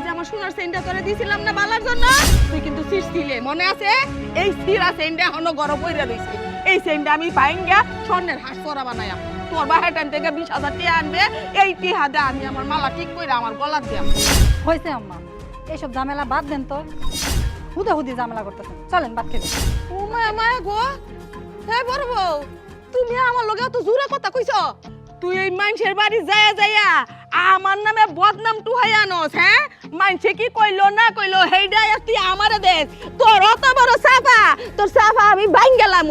যে আমার সোনার চেইনটা তোরে দিছিলাম না বালার জন্য, তুই কিন্তু ছিঁড়ছিলে মনে আছে? এই ছিঁড়া চেইনটা এখনো গরম হইরা রইছে। এই চেইনটা আমি ভাইঙ্গা স্বর্ণের হাঁস পরা বানাইয়া তোর বাহার টাইম থেকে 20,000 টাকা আনবে, এই টিহাতে আমি আমার মালা ঠিক করে আমার গলার দিয়াম। হয়েছে আম্মা, এইসব ঝামেলা বাদ দেন তো। হুদাহুদি ঝামেলা করতেছেন, চলেন বাদ খেলে। ও মায়া মায়া গো, হ্যাঁ বড় বউ, তুমি আমার লগে তো জোরে কথা কইছ। তুই এই মানুষের বাড়ি যায়া যায়া আমার নামে বদনাম টুহাই আনস। হ্যাঁ, মানুষে কি কইলো না কইলো হেইডা তুই আমারে দেখ। তোর অত বড় সাফা, তোর সাফা আমি বাইন গেলাম।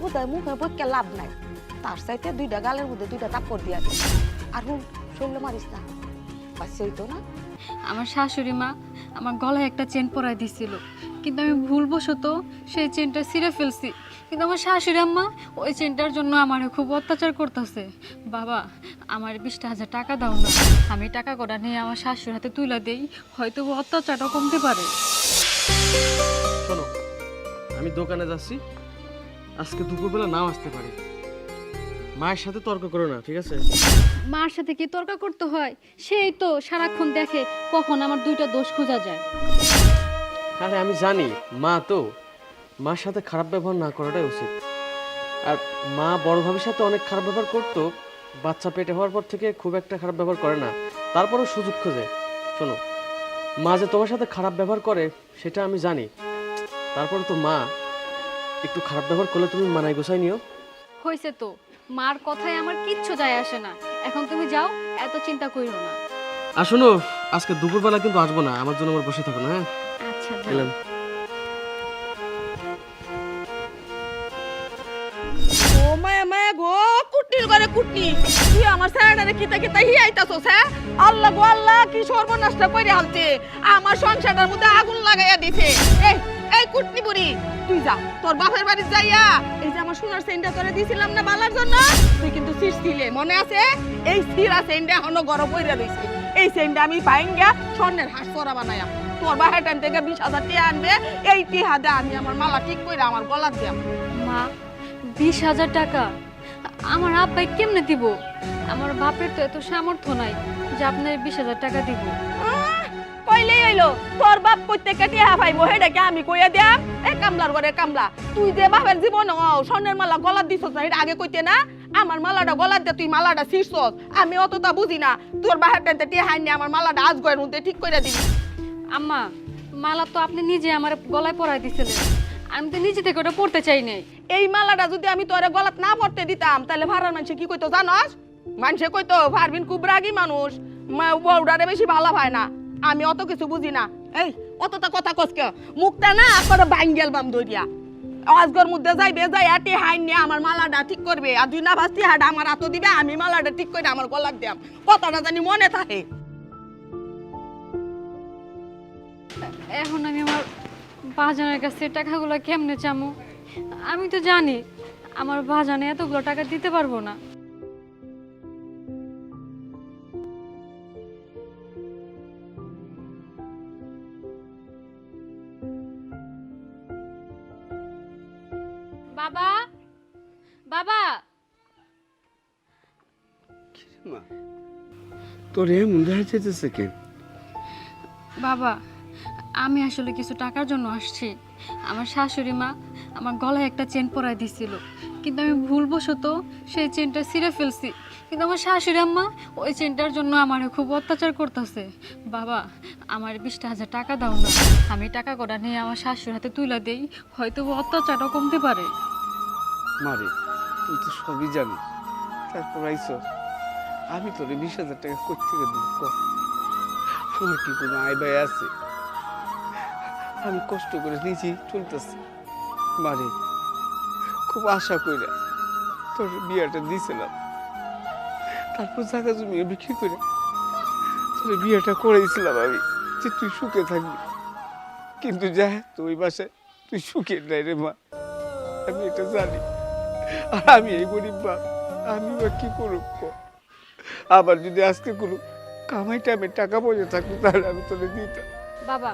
কোথায় মুখে বকে লাভ নাই, তার চাইতে দুইটা গালের মধ্যে দুইটা তাপড় দিয়া দে। আর শরীরে মারিস না, বাচ্চা হইতো না। আমার শাশুড়ি মা আমার গলায় একটা চেন পরাই দিছিল, কিন্তু আমি ভুলবশত সেই চেনটা ছিঁড়ে ফেলছি। কিন্তু আমার শাশুড়ি আম্মা ওই চেনটার জন্য আমার খুব অত্যাচার করতেছে। বাবা, আমার 20,000 টাকা দাও না, আমি টাকা কটা নিয়ে আমার শাশুড়ির হাতে তুলে দেই, হয়তো অত্যাচারটা কমতে পারে। শোনো, আমি দোকানে যাচ্ছি, আজকে দুপুরবেলা নাও আসতে পারে। মায়ের সাথে তর্ক করো না, ঠিক আছে? মার সাথে কি তর্ক করতে হয়? সেই তো সারাক্ষণ দেখে কখন আমার দুইটা দোষ খোঁজা যায়। আরে আমি জানি মা তো, মার সাথে খারাপ ব্যবহার না করাটাই উচিত। আর মা বড় ভাবির সাথে অনেক খারাপ ব্যবহার করতো, বাচ্চা পেটে হওয়ার পর থেকে খুব একটা খারাপ ব্যবহার করে না, তারপরও সুযোগ খোঁজে। শোনো, মা যে তোমার সাথে খারাপ ব্যবহার করে সেটা আমি জানি, তারপরে তো মা একটু খারাপ ব্যবহার করলে তুমি মানায় গোছাই নিও। হয়েছে তো, মার কথায় আমার কিচ্ছু যায় আসে না। এখন তুমি যাও, এত চিন্তা করিও না। আর শোনো, আজকে দুপুরবেলা কিন্তু আসবো না, আমার জন্য আমার বসে থাকো না। হ্যাঁ, আচ্ছা, গেলাম। ও মায়া মায়া গো, কুটনির ঘরে কুটনি, তুই আমার স্যারারে কিতা কিতা হিয়াইতাছস। হ্যাঁ, আল্লাহ গো আল্লাহ, কি সর্বনাশটা কইরে হালছে, আমার সংসারটার মধ্যে আগুন লাগাইয়া দিছে। এই এই কুটনি বুড়ি, তুই যা তোর বাপের বাড়ি যাইয়া এই যে আমার সোনার চেইনটা তোরে দিছিলাম না বালার জন্য, তুই কিন্তু ছিঁড়ছিলে মনে আছে? এই ছিঁড়া চেইনটা এখনো গরম হইরা রইছে। এই চেইনটা আমি ভাইঙ্গা স্বর্ণের হাঁস পরা বানাইয়া তোর বাহার টাইম থেকে 20,000 টাকা আনবে, এই টিহাতে আমি আমার মালা ঠিক করে আমার গলার দিয়াম। মা, 20,000 টাকা আমার আব্বাই কেমনে দিব? আমার বাপের তো এত সামর্থ্য নাই যে আপনার 20,000 টাকা দিব। কইলেই হইলো, তোর বাপ কইতে কেটে হাফাইবো হেডাকে আমি কইয়া দিয়াম। এ কামলার ঘরে কামলা, তুই যে বাপের জীবন স্বর্ণের মালা গলার দিছস না, এটা আগে কইতে না? আমার মালাটা গলার দিয়ে তুই মালাটা ছিঁড়ছস, আমি অতটা বুঝি না। তোর বাহার টাইতে টিয়া হাইনি আমার মালাটা আজ গয়ের মধ্যে ঠিক করে দিবি। আম্মা, মালা তো আপনি নিজে আমার গলায় পরাই দিছিলেন, আমি তো নিজে থেকে ওটা পড়তে চাই নাই। এই মালাটা যদি আমি তোরে গলাত না পড়তে দিতাম, তাহলে ভাড়ার মানুষে কি কইতো জানস? মানুষে কইতো পারবিন খুব রাগী মানুষ, বউডারে বেশি ভালো হয় না। আমি অত কিছু বুঝি না। এই অতটা কথা কসকে মুখটা না করে বাইন গেলবাম দইয়া আজগর মধ্যে যাইবে, যাই আটি হাইন নিয়ে আমার মালাটা ঠিক করবে, আর দুই না ভাস্তি হাটা আমার হাতও দিবে, আমি মালাটা ঠিক করে আমার গলার দিয়াম। কথাটা জানি মনে থাকে। এখন আমি আমার বাজানের কাছে টাকাগুলো কেমনে চামু? আমি তো জানি আমার বাজানে এতগুলো টাকা দিতে পারবো না। বাবা, বাবা, তোর এমন দেখা যেতেছে কেন? বাবা, আমি আসলে কিছু টাকার জন্য আসছি। আমার শাশুড়ি মা আমার গলায় একটা চেন পরাই দিছিল, কিন্তু আমি ভুলবশত সেই চেনটা ছিঁড়ে ফেলছি। কিন্তু আমার শাশুড়ি আম্মা ওই চেনটার জন্য আমার খুব অত্যাচার করতেছে। বাবা, আমার 20,000 টাকা দাও না, আমি টাকা কটা নিয়ে আমার শাশুড়ির হাতে তুলে দেই, হয়তো অত্যাচারটা কমতে পারে। মারে, তুই তো সবই জানিস, তারপর আইস আমি তোরে 20,000 টাকা কোত্থেকে দেব? আমার কি কোনো আয় ব্যয় আছে? আমি কষ্ট করে নিজেই চলতেছি। মারে, খুব আশা কইরা তোর বিয়াটা দিয়েছিলাম, তারপর জায়গা জমি বিক্রি করে তোর বিয়েটা করেছিলাম আমি, যে তুই সুখে থাকবি। কিন্তু যা তুই বাসায় তুই সুখে নাই রে মা, আমি এটা জানি। আর আমি এই গরিব বাপ, আমি বা কি করব? আবার যদি আজকে কোনো কামাই টাইমে টাকা পয়সা থাকতো তাহলে আমি তোকে দিতাম। বাবা,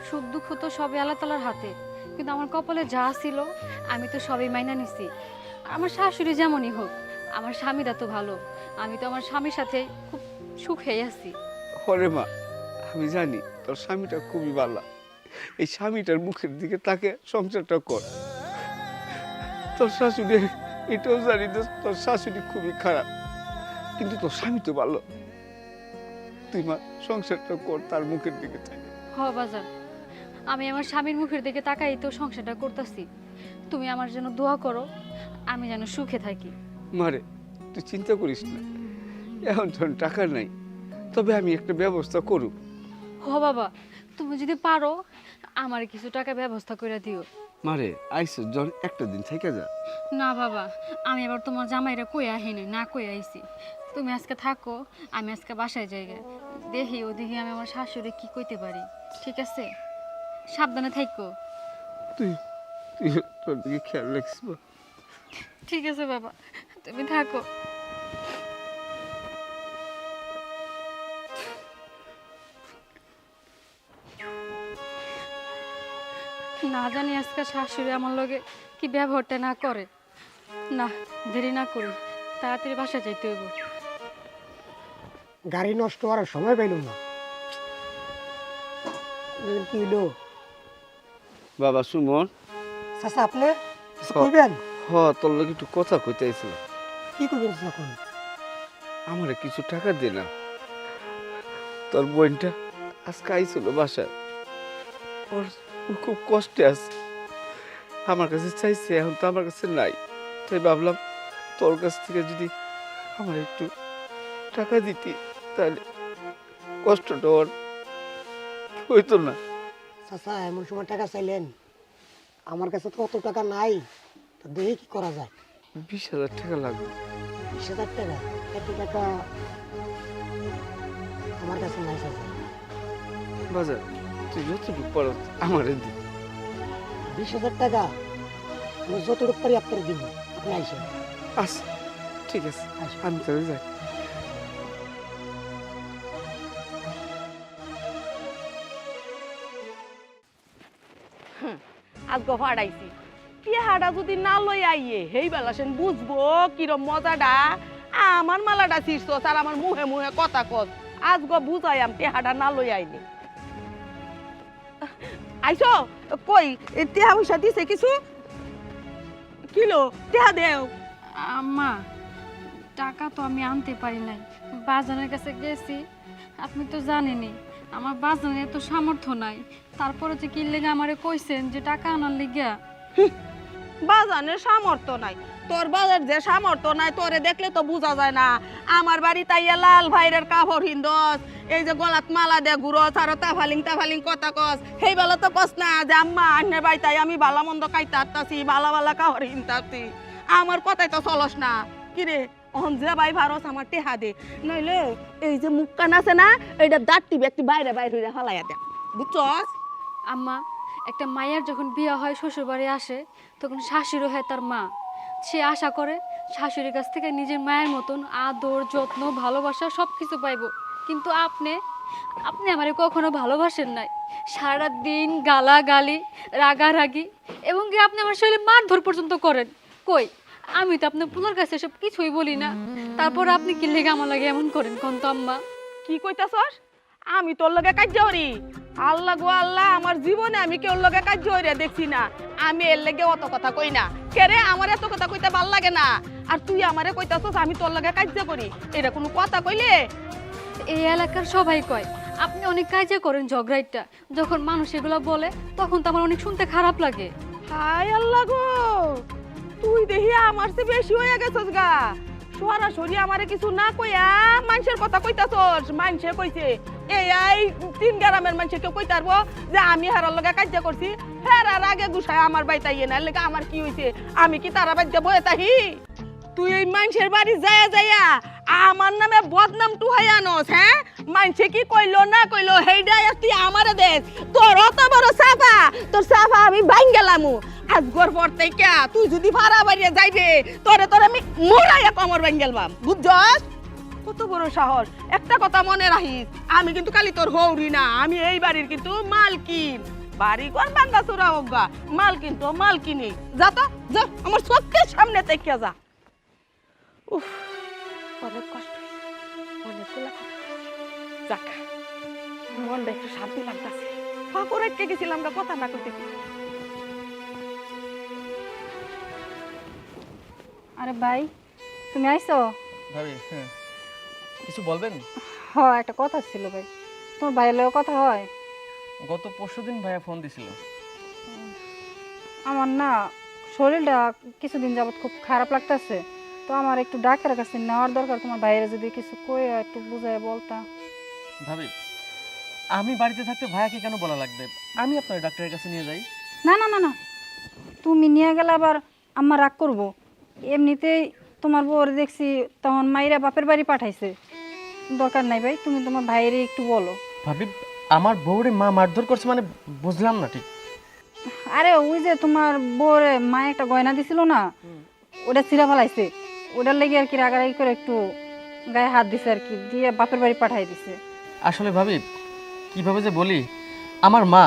সুখ দুঃখ তো সবই আল্লাহ তাআলার হাতে, কিন্তু আমার কপালে যা ছিল আমি তো সবই মাইনা নিছি। আমার শাশুড়ি যেমনই হোক, আমার স্বামীরা তো ভালো, আমি তো আমার স্বামীর সাথে খুব সুখেই আছি। হরে মা, আমি জানি তোর স্বামীটা খুবই ভালো, এই স্বামীটার মুখের দিকে তাকে সংসারটা কর। তোর শাশুড়ি এটাও জানি যে তোর শাশুড়ি খুবই খারাপ, কিন্তু তোর স্বামী তো ভালো। তুই মা সংসারটা কর তার মুখের দিকে তাকে। হ বাজান, আমি আমার স্বামীর মুখের দিকে তাকাই তো সংসারটা করতেছি। তুমি আমার জন্য দোয়া করো, আমি যেন সুখে থাকি। মারে তুই চিন্তা করিস না, এখন তোর টাকা নাই, তবে আমি একটা ব্যবস্থা করব। হ বাবা, তুমি যদি পারো আমার কিছু টাকা ব্যবস্থা করে দিও। মারে আইসো জন একটা দিন থেকে যা। না বাবা, আমি আবার তোমার জামাইরা কই আহিনি, না কই আইছি। তুমি আজকে থাকো, আমি আজকে বাসায় যাই গে। দেখি ওদিকে আমি আমার শাশুড়ি কি কইতে পারি। ঠিক আছে, সাবধানে থাকো। তুই তুই তোর দিকে খেয়াল রাখিস মা। ঠিক আছে বাবা, তুমি থাকো। না জানি আজকে শাশুড়ি আমার লগে কি ব্যবহারটা না করে। না, দেরি না করি, তাড়াতাড়ি বাসায় যাইতে হইব। গাড়ি নষ্ট হওয়ার সময় পাইল না। কি হইলো বাবা সুমন, চাচা আপনি কইবেন? হ তোর লোক একটু কথা কইতে আইছিলাম। কি করবেন এখন? আমারে কিছু টাকা দে না, তোর বোনটা আজকে আইছিল বাসায়, ওর ও খুব কষ্টে আছে, আমার কাছে চাইছে, এখন তো আমার কাছে নাই, তাই ভাবলাম তোর কাছ থেকে যদি আমার একটু টাকা দিতি তাহলে কষ্টটা ওর হইতো না। চাচা এমন সময় টাকা চাইলেন, আমার কাছে তো অত টাকা নাই, তো দেখি কি করা যায়। 20,000 টাকা লাগবে। 20,000 টাকা? এত টাকা আমার কাছে নাই চাচা। বাজার তুই যতটুকু পারো আমারে দি। 20,000 টাকা আমি যতটুকু পারি আপনার দিব, আপনি আইসেন। আচ্ছা ঠিক আছে, আচ্ছা। আমি তাহলে যাই। আজকে ফাড়াইছি টিহাটা যদি না লই আইয়ে হেই বেলা সেন বুঝবো কিরম মজাটা। আমার মালাটা ছিড়ছ আর আমার মুহে মুহে কথা কস, আজকে বুঝাইয়াম টিহাটা না লই আইনি। আইছো কই টিহা পয়সা দিছে কিছু? কিলো টিহা দেও। আম্মা, টাকা তো আমি আনতে পারি নাই, বাজানের কাছে গেছি। আপনি তো জানেনই আমার বাজানের তো সামর্থ্য নাই, তারপরে যে কি লেগে আমারে কইছেন যে টাকা আনার লিগা। বাজানের সামর্থ্য নাই? তোর বাজার যে সামর্থ্য নাই তোরে দেখলে তো বোঝা যায় না। আমার বাড়ি তাইয়া লাল ভাইরের কাপড় হিন্দস, এই যে গলাত মালা দে ঘুরস আর তাফালিং কথা কস, সেই বেলা তো কস না যে আম্মা আন্নের বাড়ি তাই আমি ভালো মন্দ খাইতে আসতাছি, ভালা কাপড় হিনতাছি। আমার কথাই তো চলস না। কিরে অহন যে ভাই ভারস আমার টেহা দে, নইলে এই যে মুখ কান আছে না, এইটা দাঁতটি ব্যক্তি বাইরে হইয়া ফালাইয়া দে, বুঝছস? আম্মা, একটা মায়ের যখন বিয়ে হয় শ্বশুর বাড়ি আসে তখন শাশুড়ি হয় তার মা। সে আশা করে শাশুড়ির কাছ থেকে নিজের মায়ের মতন আদর যত্ন ভালোবাসা সব কিছু পাইব। কিন্তু আপনি আমারে কখনো ভালোবাসেন নাই। সারা দিন গালাগালি, রাগারাগি এবং কি আপনি আমার শরীরে মারধর পর্যন্ত করেন। কই, আমি তো আপনার পুলার কাছে সব কিছুই বলি না, তারপর আপনি কি লেগে আমার লাগে এমন করেন কোন তো আম্মা? কি কইতাছস? আমি তোর লগে কাজ হরি? আল্লাহ গো আল্লাহ, আমার জীবনে আমি কেউ লগে কাজ হইয়া দেখছি না। আমি এর লেগে অত কথা কই না। কেরে আমার এত কথা কইতে ভাল লাগে না, আর তুই আমারে কইতাছস আমি তোর লগে কাজ করি? এটা কোনো কথা কইলে? এই এলাকার সবাই কয় আপনি অনেক কাজে করেন ঝগড়াইটা। যখন মানুষ এগুলো বলে তখন তো আমার অনেক শুনতে খারাপ লাগে। হায় আল্লাহ গো, তুই দেখি আমার চেয়ে বেশি হয়ে গেছস গা। সরাসরি আমারে কিছু না কইয়া মানুষের কথা কইতাছস। মানুষে কইছে এই 3 গ্রামের মানুষে কেউ কইতে পারবো যে আমি হারার লগে কাজ করছি? হেরার আগে গুছায় আমার বাড়িতে আইয়ে না লেগে আমার কি হইছে? আমি কি তারা বাড়িতে বয়ে তাহি? তুই এই মানুষের বাড়ি যায়া আমার নামে বদনাম টুহাই আনস? হ্যাঁ, মানুষে কি কইলো না কইলো হেইডাই তুই আমারে দেশ। তোর অত বড় সাফা, তোর সাফা আমি বাইন গেলামু। আজ গর পড়তে কে তুই যদি ভাড়া বাড়িয়ে যাইবে তোরে আমি মোড়াইয়া কমর বাইন গেলবাম, বুঝছস? কত বড় সাহস! একটা কথা মনে রাখিস, আমি কিন্তু খালি তোর হৌরি না, আমি এই বাড়ির কিন্তু মালকিন। বাড়ি ঘর বাঙ্গা চোরা হোক গা, মালকিন তো মালকিনই। যা তো যা, আমার চোখের সামনে থেকে যা। উফ, অনেক কষ্ট হয়েছে, অনেকগুলা কথা যাক মনটা একটু শান্তি লাগতাছে। ফাঁকর রেখে গেছিলাম গা কথা না কইতে। আরে ভাই তুমি আইছো? ভাবি হ্যাঁ কিছু বলবেন? হ একটা কথা ছিল ভাই, তোমার ভাইয়ের লগে কথা হয়? গত পরশুদিন ভাইয়া ফোন দিছিল। আমার না শরীরটা কিছুদিন যাবত খুব খারাপ লাগতেছে, তো আমার একটু ডাক্তারের কাছে নেওয়ার দরকার। তোমার ভাইয়ের যদি কিছু কই একটু বুঝায় বলতা। ভাবি আমি বাড়িতে থাকতে ভাইয়াকে কেন বলা লাগবে? আমি আপনার ডাক্তারের কাছে নিয়ে যাই। না না না না, তুমি নিয়ে গেলে আবার আমার রাগ করবো। এমনিতেই তোমার বউর দেখছি তখন মাইরা বাপের বাড়ি পাঠাইছে, দরকার নাই ভাই, তুমি তোমার ভাইয়েরই একটু বলো। ভাবি আমার বউরে মা মারধর করছে মানে বুঝলাম না ঠিক। আরে ওই যে তোমার বউরে মা একটা গয়না দিছিল না, ওটা ছিঁড়া ফেলাইছে, ওটার লেগে আর কি রাগারাগি করে একটু গায়ে হাত দিছে আর কি, দিয়ে বাপের বাড়ি পাঠাই দিছে। আসলে ভাবি কিভাবে যে বলি, আমার মা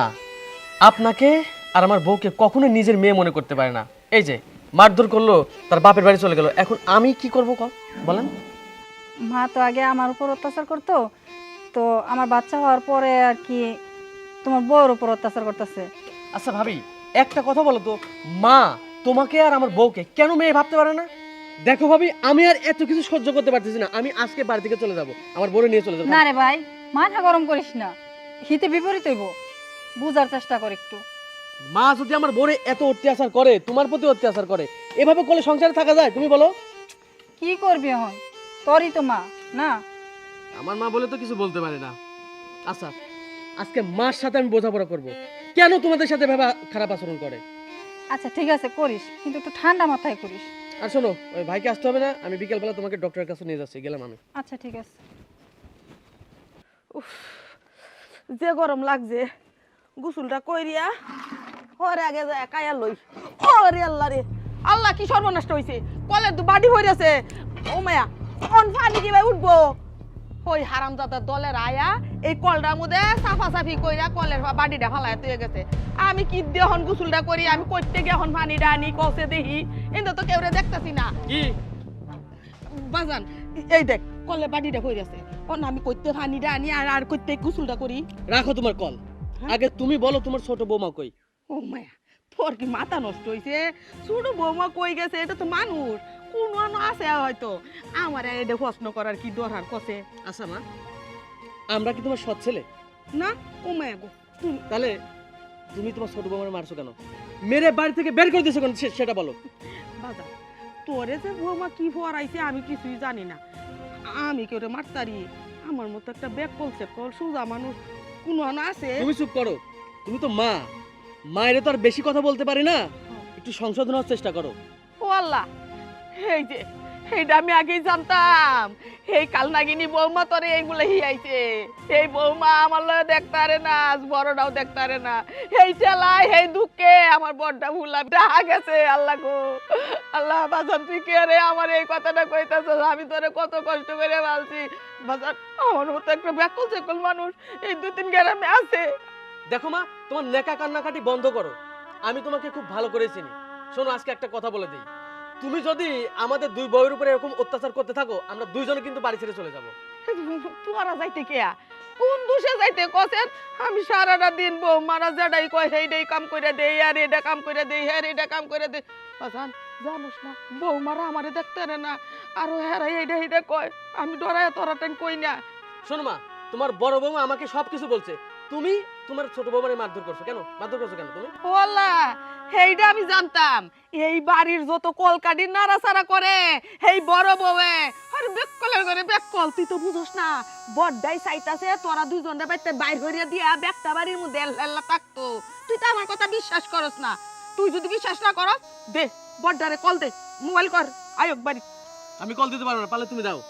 আপনাকে আর আমার বউকে কখনো নিজের মেয়ে মনে করতে পারে না। এই যে মারধর করলো, তার বাপের বাড়ি চলে গেল, এখন আমি কি করবো বলেন? মা তো আগে আমার উপর অত্যাচার করতো, তো আমার বাচ্চা হওয়ার পরে আর কি তোমার বউর উপর অত্যাচার করতেছে। আচ্ছা ভাবি একটা কথা বলো তো, মা তোমাকে আর আমার বউকে কেন মেয়ে ভাবতে পারে না? দেখো ভাবি আমি আর এত কিছু সহ্য করতে পারতেছি না, আমি আজকে বাড়ি থেকে চলে যাব, আমার বউরে নিয়ে চলে যাবো। না রে ভাই, মাথা গরম করিস না, হিতে বিপরীত হইব, বুঝার চেষ্টা কর একটু। মা যদি আমার বউরে এত অত্যাচার করে, তোমার প্রতি অত্যাচার করে, এভাবে করলে সংসারে থাকা যায়? তুমি বলো। কি করবি এখন, তোরই তো মা না? আমার মা বলে তো কিছু বলতে পারে না। আচ্ছা আজকে মার সাথে আমি বোঝাপড়া করব, কেন তোমাদের সাথে ভাবে খারাপ আচরণ করে। আচ্ছা ঠিক আছে করিস, কিন্তু একটু ঠান্ডা মাথায় করিস। আর শোনো ওই ভাইকে আসতে হবে না, আমি বিকেলবেলা তোমাকে ডক্টরের কাছে নিয়ে যাচ্ছি, গেলাম আমি। আচ্ছা ঠিক আছে। যে গরম লাগছে, গোসলটা কইরিয়া হরে আগে যায় কায়া লই। ওরে আল্লাহ রে আল্লাহ, কি সর্বনষ্ট হইছে, কলের তো বাড়ি হয়ে গেছে। ও মায়া অন পানি কিভাবে উঠবো? ওই হারামজাদার দলের আয়া এই কলটার মধ্যে সাফা সাফি কইরা কলের বাড়িটা ফালায় তুই গেছে। আমি কি দেহন গোসলটা করি, আমি করতে গিয়ে এখন পানিটা আনি কষে দেখি, কিন্তু তো কেউ দেখতেছি না। কি বাজান এই দেখ কলের বাড়িটা হয়ে গেছে, অন আমি করতে পানিটা আনি আর করতে গোসলটা করি। রাখো তোমার কল, আগে তুমি বলো তোমার ছোট বৌমা কই? ও মায়া তোর কি মাথা নষ্ট হইছে? ছোট বৌমা কই গেছে, এটা তো মানুষ, কোন আছে হয়তো, আমার এটা প্রশ্ন করার কি দরকার কসে? আচ্ছা মা, আমরা কি তোমার সৎ ছেলে না ও মায়া গো, তুমি তাহলে তুমি তোমার ছোট বৌমার মারছো কেন? মেরে বাড়ি থেকে বের করে দিয়েছো কেন সেটা বলো। বাজার তোরে যে বৌমা কি পড়াইছে আমি কিছুই জানি না, আমি কেউ মারতারি? আমার মতো একটা ব্যাগ কলছে কল সোজা মানুষ কোন আছে? তুমি চুপ করো, তুমি তো মা, মায়ের তো আর বেশি কথা বলতে পারি না, একটু সংশোধন হওয়ার চেষ্টা করো। ও আল্লাহ, এই যে এইটা আমি আগেই জানতাম, এই কালনাগিনী বৌমা তোরে এইগুলো হিয়াইছে। এই বৌমা আমার লয়ে দেখতে পারে না, আজ বড়টাও দেখতে পারে না, এই ঠেলায় এই দুঃখে আমার বড়টা ভুলা ডাহা গেছে। আল্লাহ গো আল্লাহ, বাজান তুই কে রে আমার এই কথাটা কইতাছ? আমি তোরে কত কষ্ট করে বলছি বাজান, আমার মতো একটা ব্যাকল চেকল মানুষ এই 2-3 গ্রামে আছে। দেখো মা, তোমার নেকা কান্নাকাটি বন্ধ করো, আমি তোমাকে খুব ভালো করে চিনি। শোনো আজকে একটা কথা বলে দিই, তুমি যদি আমাদের দুই বউয়ের উপরে এরকম অত্যাচার করতে থাকো, আমরা দুইজনে কিন্তু বাড়ি ছেড়ে চলে যাব। তোরা যাইতে কেয়া কোন দোষে যাইতে কছেন? আমি সারাটা দিন বউ মারা যেটাই কয় সেইটাই কাম করে দেই, আর এটা কাম করে দেই, আর এটা কাম করে দেই। বাজান জানোস না বউ মারা আমারে দেখতে পারে না, আর হেরা এইটা কয়, আমি ডরায় তোরা টাইম কই না। শোনো মা, তোমার বড় বৌমা আমাকে সবকিছু বলছে, তুমি তোমার ছোট বৌমারে মারধর করছো কেন? মারধর করছো কেন তুমি? ওলা এইটা আমি জানতাম, এই বাড়ির যত কলকাঠি নাড়াচাড়া করে এই বড় বউয়ে, আরে বেককলের ঘরে বেককল, তুই তো বুঝোস না বড়দাই চাইতাছে তোরা দুইজনে বাইতে বাইর হইয়া দিয়া বেকটা বাড়ির মধ্যে এল্লা থাকতো। তুই তো আমার কথা বিশ্বাস করস না, তুই যদি বিশ্বাস না করস দে বড়দারে কল দে, মোবাইল কর আয়োগ বাড়ি। আমি কল দিতে পারবো না, পারলে তুমি দাও।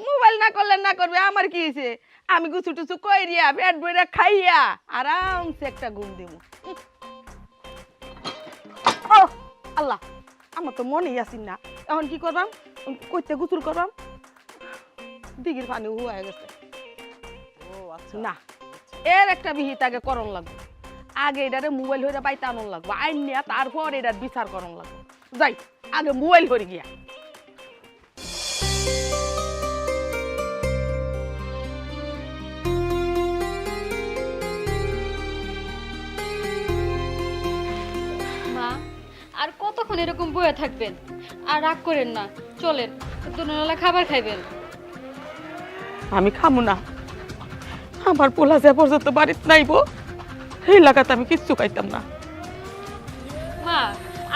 মোবাইল না করলে না করবে, আমার কি হয়েছে? আমি গুছু টুছু কইরিয়া পেট বইরা খাইয়া আরামসে একটা ঘুম দিব। ও আল্লাহ, আমার তো মনেই আসিন না, এখন কি করবাম? কইতে গুছুল করবাম, দিঘির পানি হুয়া গেছে। ও আচ্ছা না এর একটা বিহিত আগে করণ লাগবে, আগে এটারে মোবাইল হইরা পাইতে আনন লাগবে, আইন নিয়া তারপর এটার বিচার করণ লাগবে। যাই আগে মোবাইল হয়ে গিয়া। কতক্ষণ এরকম বয়ে থাকবেন? আর রাগ করেন না, চলেন দুপুরবেলা খাবার খাইবেন। আমি খামু না, আমার পোলা যে পর্যন্ত বাড়িতে নাইবো এই এলাকাতে আমি কিচ্ছু খাইতাম না। মা,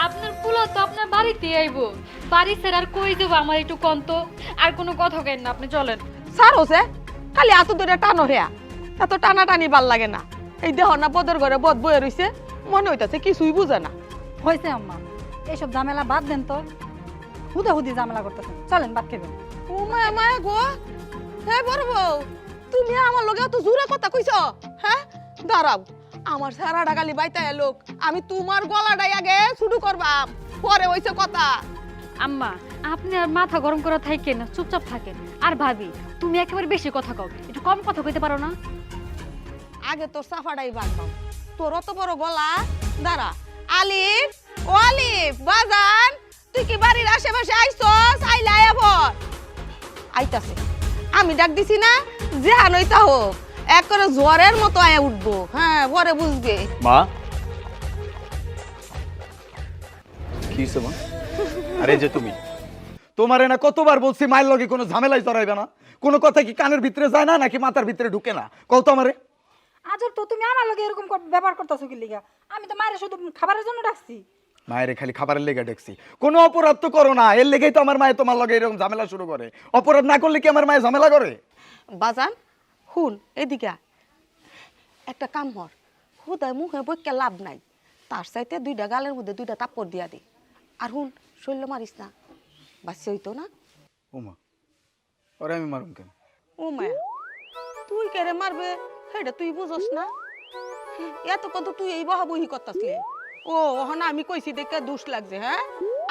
আপনার পোলা তো আপনার বাড়িতে আইবো, বাড়ি ছেড়ে আর কই দেবো? আমার একটু কন্ত, আর কোনো কথা কেন না, আপনি চলেন। স্যার হোসে খালি এত দূরে টানো হেয়া, এত টানা টানি ভাল লাগে না। এই দেহ না বদের ঘরে বদ বয়ে রইছে, মনে হইতাছে কিছুই বুঝে না। হয়েছে আম্মা, এইসব ঝামেলা বাদ দেন তো। হুদাহুদি ঝামেলা করতেছেন, চলেন ভাত খাবেন। ও মায়া মায়া গো, হ্যাঁ বড় বউ, তুমি আমার লগে তো জোরে কথা কইছ। হ্যাঁ দাঁড়াও, আমার সারা ডাগালি বাইতে লোক, আমি তোমার গলাটাই আগে শুরু করবাম, পরে হইছে কথা। আম্মা, আপনি আর মাথা গরম করে থাকেন না, চুপচাপ থাকেন। আর ভাবি, তুমি একেবারে বেশি কথা কও, একটু কম কথা কইতে পারো না? আগে তোর সাফাটাই বাঁধবাম, তোর অত বড় গলা। দাঁড়া আলিফ, ও আলিফ বাজান, তুই কি বাড়ির আশেপাশে আইছস? আইলে আয়া ভর আইতাছে, আমি ডাক দিছি না, যে আনইতা হোক এক করে জ্বরের মতো আয়া উঠবো। হ্যাঁ পরে বুঝবে। মা কি হইছে মা? আরে যে তুমি, তোমারে না কতবার বলছি মায়ের লগে কোনো ঝামেলাই জড়াইবে না। কোনো কথা কি কানের ভিতরে যায় না নাকি মাথার ভিতরে ঢুকে না? কও তো আমারে। আজব তো, তুমি আমার লগে এরকম ব্যবহার করতেছো কি লিগা? আমি তো মায়ের শুধু খাবারের জন্য ডাকছি। মায়ের খালি খাবারের লেগে দেখছি, কোনো অপরাধ তো করো না, এর লেগেই তো আমার মায়ে তোমার লগে এরকম ঝামেলা শুরু করে। অপরাধ না করলে কি আমার মায়ে ঝামেলা করে? বাজান হুন এদিকে আয়। একটা কাম হর, হুদায় মুখে বইকে লাভ নাই, তার চাইতে দুইটা গালের মধ্যে দুইটা তাপ্পড় দিয়া দে। আর হুন শৈল মারিস না, বাচ্চা হইতো না। ও মা, ওরে আমি মারুম কেন? ও মায়া, তুই কেড়ে মারবে সেটা তুই বুঝস না? এত কত তুই এই বহাবহি করতাসলে। ও ওখানে আমি কইছি দেখে দুষ লাগছে। হ্যাঁ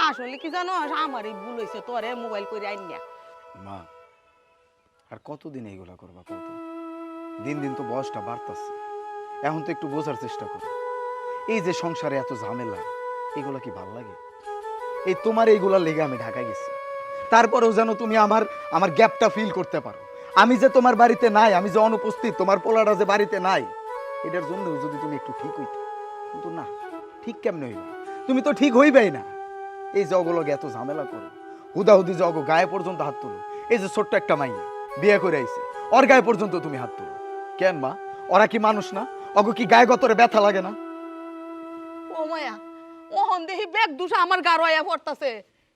আসলে কি জানো, আমারই ভুল হয়েছে, তোরে মোবাইল করে আইনিয়া। মা আর কতদিন এইগুলা করবা কত? দিন দিন তো বয়সটা বাড়তাছে, এখন তো একটু বোঝার চেষ্টা করো। এই যে সংসারে এত ঝামেলা, এগুলা কি ভাল লাগে? এই তোমার এইগুলা লেগে আমি ঢাকায় গেছি, তারপরেও যেন তুমি আমার গ্যাপটা ফিল করতে পারো। আমি যে তোমার বাড়িতে নাই, আমি যে অনুপস্থিত, তোমার পোলাটা যে বাড়িতে নাই, এটার জন্য যদি তুমি একটু ঠিক হইতে। কিন্তু না, ঠিক কেমনে হইবা? তুমি তো ঠিক হইবাই না। এই যে অগলগে এত ঝামেলা করো, হুদাহুদি যে অগ গায়ে পর্যন্ত হাত তুলো। এই যে ছোট্ট একটা মাইয়া বিয়ে করে আইছে, ওর গায়ে পর্যন্ত তুমি হাত তুলো কেন মা? ওরা কি মানুষ না? অগ কি গায়ে গতরে ব্যথা লাগে না? ও মায়া, ওহন দেখি ব্যাগ দুষা আমার গাড়ো আয়া পড়তাছে।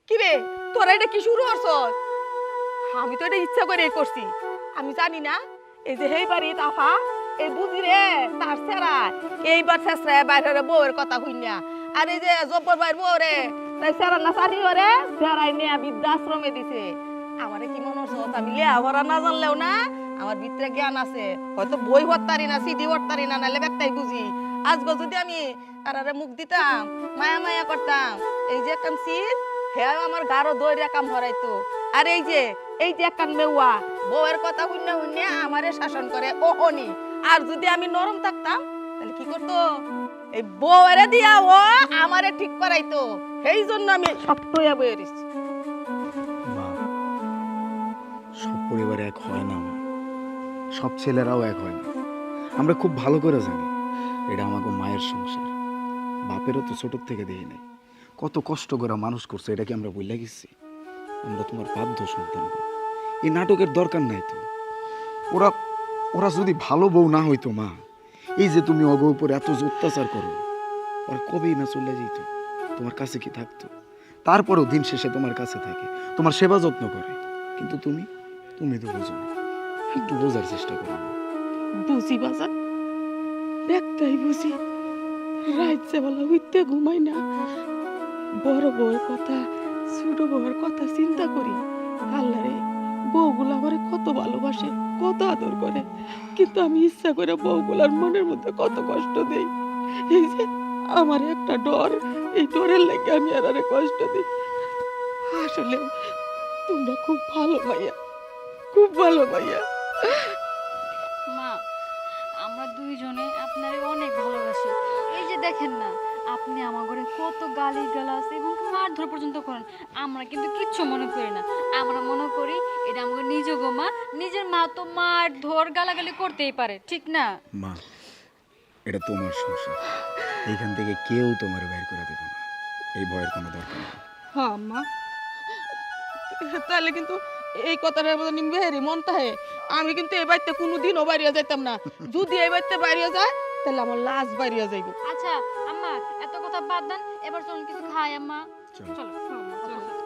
কি রে তোরা এটা কি শুরু করছস? আমি তো এটা ইচ্ছা করে করছি। আমি জানি না এই যে হেই বাড়ি তাফা এই বুঝি রে তার সেরা এইবার শেষরা বাইরে বউয়ের কথা কইনা। আর এই যে জব্বর ভাইয়ের বউ রে তাই সেরা না সারি করে সেরাই নিয়ে বৃদ্ধাশ্রমে দিছে। আমারে কি মনে হচ্ছে আমি লেখাপড়া না জানলেও না আমার ভিতরে জ্ঞান আছে, হয়তো বই হত্তারি না সিডি হত্তারি না নাহলে ব্যাগটাই বুঝি। আজকে যদি আমি তারারে মুখ দিতাম মায়া মায়া করতাম, এই যে কাম সিল হ্যাঁ আমার গাঢ় দইরা কাম হরাইতো। আর এই যে একখান মেউয়া বউয়ের কথা শুনে শুনে আমারে শাসন করে ওহনি। আর যদি আমি নরম থাকতাম তাহলে কি করতো? এই বউয়েরে দিয়া ও আমারে ঠিক করাইতো। সেই জন্য আমি শক্ত হইয়া বইয়ে রইছি। মা, সব পরিবার এক হয় না মা, সব ছেলেরাও এক হয় না। আমরা খুব ভালো করে জানি এটা আমাকে মায়ের সংসার। বাপেরও তো ছোট থেকে দেখি নাই, কত কষ্ট করে মানুষ করছে, এটা কি আমরা বইলা গেছি? আমরা তোমার বাধ্য সন্তান। এই নাটকের দরকার নাই তো। ওরা ওরা যদি ভালো বউ না হইতো মা, এই যে তুমি অগ উপরে এত অত্যাচার করো, ওরা কবেই না চলে যেত, তোমার কাছে কি থাকতো? তারপরেও দিন শেষে তোমার কাছে থাকে, তোমার সেবা যত্ন করে। কিন্তু তুমি তো বুঝো না, একটু বোঝার চেষ্টা করো। বুঝি বাজার, একটাই বুঝি, রাইতে বেলা হইতে ঘুমাই না, বড় বউয়ের কথা ছোট বউয়ের কথা চিন্তা করি। আল্লাহ রে, বউগুলো আমারে কত ভালোবাসে, কত আদর করে, কিন্তু আমি ইচ্ছা করে বউগুলার মনের মধ্যে কত কষ্ট দেই। এই যে আমার একটা ডর, এই ডরের লেগে আমি আর কষ্ট দিই। আসলে তোমরা খুব ভালো মাইয়া, খুব ভালো মাইয়া। মা, আমরা দুইজনে আপনারে অনেক ভালোবাসি। এই যে দেখেন না, আপনি আমার ঘরে কত গালি গালাজ এবং মারধর পর্যন্ত করেন, আমরা কিন্তু কিচ্ছু মনে করি না। আমরা মনে করি এটা আমাকে নিজ গো মা, নিজের মা তো মারধর গালাগালি করতেই পারে, ঠিক না? মা, এটা তোমার সংসার, এইখান থেকে কেউ তোমার বের করে দেবে না। এই ভয়ের কোনো দরকার নেই। হ্যাঁ আম্মা, তাহলে কিন্তু এই কথাটার মধ্যে নিম্বেহেরি মন তাহে আমি কিন্তু এই বাড়িতে কোনোদিনও বাইরে যাইতাম না। যদি এই বাড়িতে বাইরে যায় তাহলে আমার লাশ বাইরে যাইব। আচ্ছা আম্মা, এত কথা বাদ দেন, এবার চলুন কিছু খাই আম্মা। চলো। চলো।